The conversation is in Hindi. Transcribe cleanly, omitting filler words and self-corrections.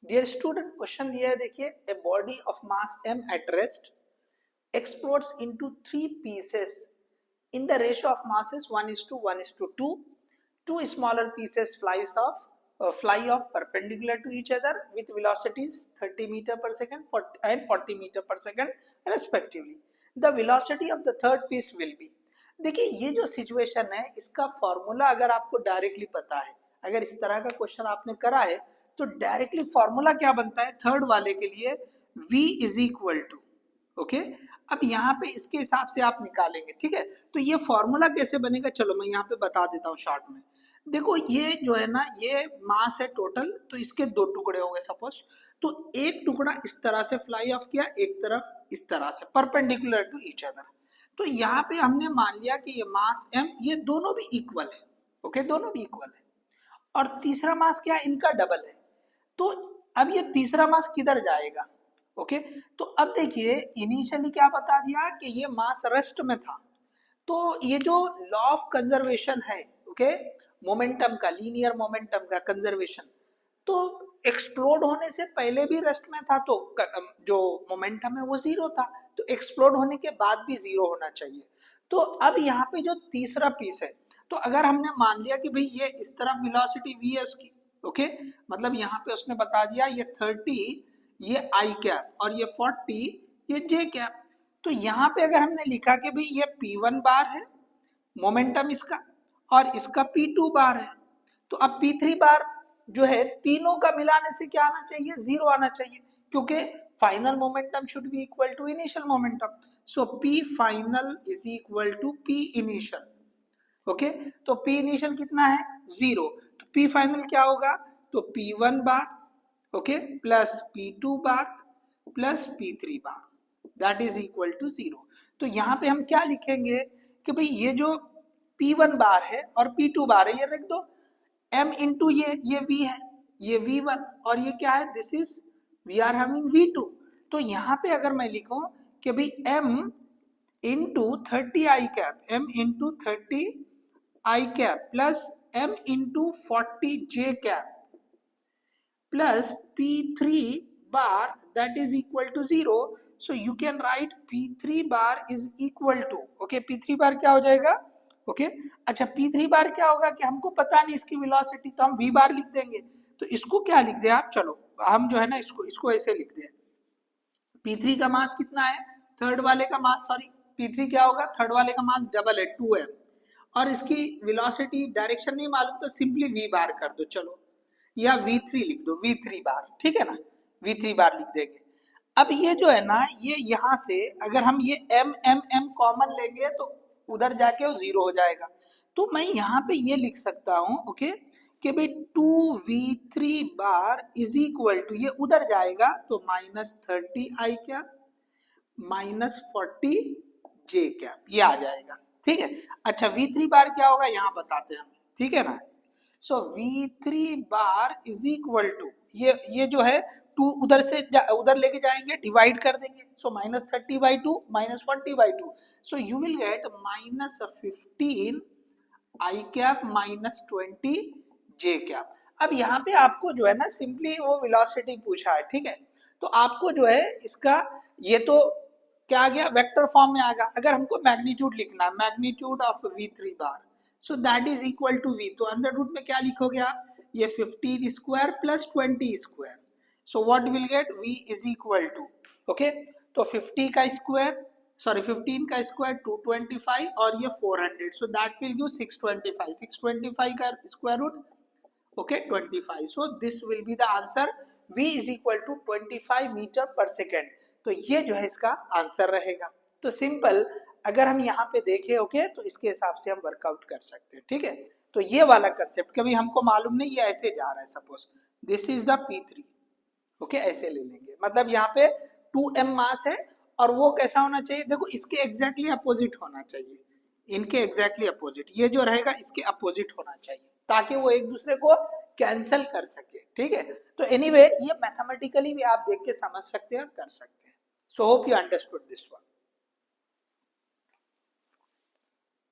डियर स्टूडेंट क्वेश्चन दिया है, देखिए a body of mass m at rest explodes into three pieces in the ratio of masses 1:1:2. Two smaller pieces fly off perpendicular to each other with velocities 30 meter per second and 40 meter per second respectively. The velocity of the third piece will be. देखिए ये जो सिचुएशन है इसका फॉर्मूला अगर आपको डायरेक्टली पता है, अगर इस तरह का क्वेश्चन आपने करा है तो डायरेक्टली फॉर्मूला क्या बनता है थर्ड वाले के लिए, v is equal to, okay. अब यहाँ पे इसके हिसाब से आप निकालेंगे, ठीक है। तो ये फॉर्मूला कैसे बनेगा, चलो मैं यहाँ पे बता देता हूँ शॉर्ट में। देखो ये जो है ना, ये मास है टोटल, तो इसके दो टुकड़े हो गए सपोज, तो एक टुकड़ा इस तरह से फ्लाई ऑफ किया, एक तरफ इस तरह से परपेंडिकुलर टू ईच अदर। तो यहाँ पे हमने मान लिया कि ये मास m, ये दोनों भी इक्वल है, ओके, दोनों भी इक्वल है। और तीसरा मास क्या है, इनका डबल है। तो अब ये तीसरा मास किधर जाएगा, ओके। तो अब देखिए इनिशियली क्या बता दिया कि ये मास रेस्ट में था, तो ये जो लॉ ऑफ कंजर्वेशन है, ओके, मोमेंटम का, लीनियर मोमेंटम का कंजर्वेशन, तो एक्सप्लोड होने से पहले भी रेस्ट में था, तो जो मोमेंटम है वो जीरो था, तो एक्सप्लोड होने के बाद भी जीरो होना चाहिए। तो अब यहाँ पे जो तीसरा पीस है, तो अगर हमने मान लिया कि भाई ये इस तरफ वेलोसिटी v है उसकी, ओके, मतलब यहाँ पे उसने बता दिया ये 30 ये आई कैप और ये 40 ये जे कैप। तो यहाँ पे अगर हमने लिखा कि भाई ये P1 बार है मोमेंटम इसका, और इसका P2 बार है, तो अब P3 बार जो है तीनों का मिलाने से क्या आना चाहिए, जीरो आना चाहिए, क्योंकि final momentum should be equal to initial momentum. So P final is equal to P initial, okay. तो P इनिशियल कितना है, जीरो, तो P फाइनल क्या होगा, तो P1 bar, okay, plus P2 bar plus P3 bar, that is equal to zero. तो यहाँ पे हम क्या लिखेंगे कि भाई ये जो P1 बार है और P2 बार है, ये रख दो, m इंटू ये V है, ये V1, और ये क्या है, this is we are having V2। तो यहाँ पे अगर मैं लिखूं कि भाई m into 30 I cap, m into 30 I cap plus m into 40 J cap plus P3 bar that is equal to 0. So you can write P3 bar is equal to, okay, P3 bar क्या हो जाएगा, ओके। अच्छा P3 बार क्या होगा कि हमको पता नहीं इसकी वेलोसिटी, तो हम V बार लिख देंगे। तो इसको क्या लिख दें आप, चलो हम जो है ना इसको ऐसे लिख दें, P3 का मास कितना है, थर्ड वाले का मास, सॉरी P3 क्या होगा, थर्ड वाले का मास डबल है 2m, और इसकी वेलोसिटी डायरेक्शन नहीं मालूम तो सिंपली V बार कर दो, चलो, या V3 लिख दो, V3 बार, ठीक है ना, V3 बार लिख देंगे। अब ये जो है ना, ये यहाँ से अगर हम ये m कॉमन लेंगे तो उधर जाके वो जीरो हो जाएगा, तो मैं यहाँ पे ये लिख सकता हूँ, ओके, कि भाई 2v3 bar is equal to, ये उधर जाएगा तो -30 आई कैप -40 जे कैप, ये आ जाएगा, ठीक है। अच्छा V3 बार क्या होगा यहाँ बताते हैं हम, ठीक है ना। So V3 bar is equal to, ये जो है 2 उधर से उधर लेके जाएंगे, डिवाइड कर देंगे, सो -30/2 -40/2, so you will get -15 I cap -20 J cap. अब यहाँ पे आपको जो है ना सिंपली वो वेलोसिटी पूछा है, ठीक है, तो आपको जो है इसका ये तो क्या आ गया, वेक्टर फॉर्म में आ गया। अगर हमको मैग्नीट्यूड लिखना है, magnitude of V3 bar, so that is equal to V, तो अंडर रूट में क्या लिखोगे आप, ये 15 square plus 20 square, so what will get, V is equal to, okay, तो 50 का स्क्वायर, सॉरी 15 का स्क्वायर 225 और ये 400, सो दैट विल गिव 625, 625 का square root, okay 25, so this will be the answer, V is equal to 25 metre per second. तो ये जो है इसका आंसर रहेगा। तो सिंपल अगर हम यहाँ पे देखें, ओके, तो इसके हिसाब से हम वर्कआउट कर सकते हैं, ठीक है। तो ये वाला कंसेप्ट कभी हमको मालूम नहीं, ये ऐसे जा रहा है, suppose this is the P3, okay, ऐसे ले लेंगे, मतलब यहाँ पे 2m मास है और वो कैसा होना चाहिए, देखो इसके एग्जैक्टली अपोजिट होना चाहिए, इनके एग्जैक्टली अपोजिट, ये जो रहेगा इसके अपोजिट होना चाहिए, ताकि वो एक दूसरे को कैंसिल कर सके, ठीक है। तो एनीवे ये मैथमेटिकली भी आप देख के समझ सकते हैं और कर सकते हैं। So hope you understood this one.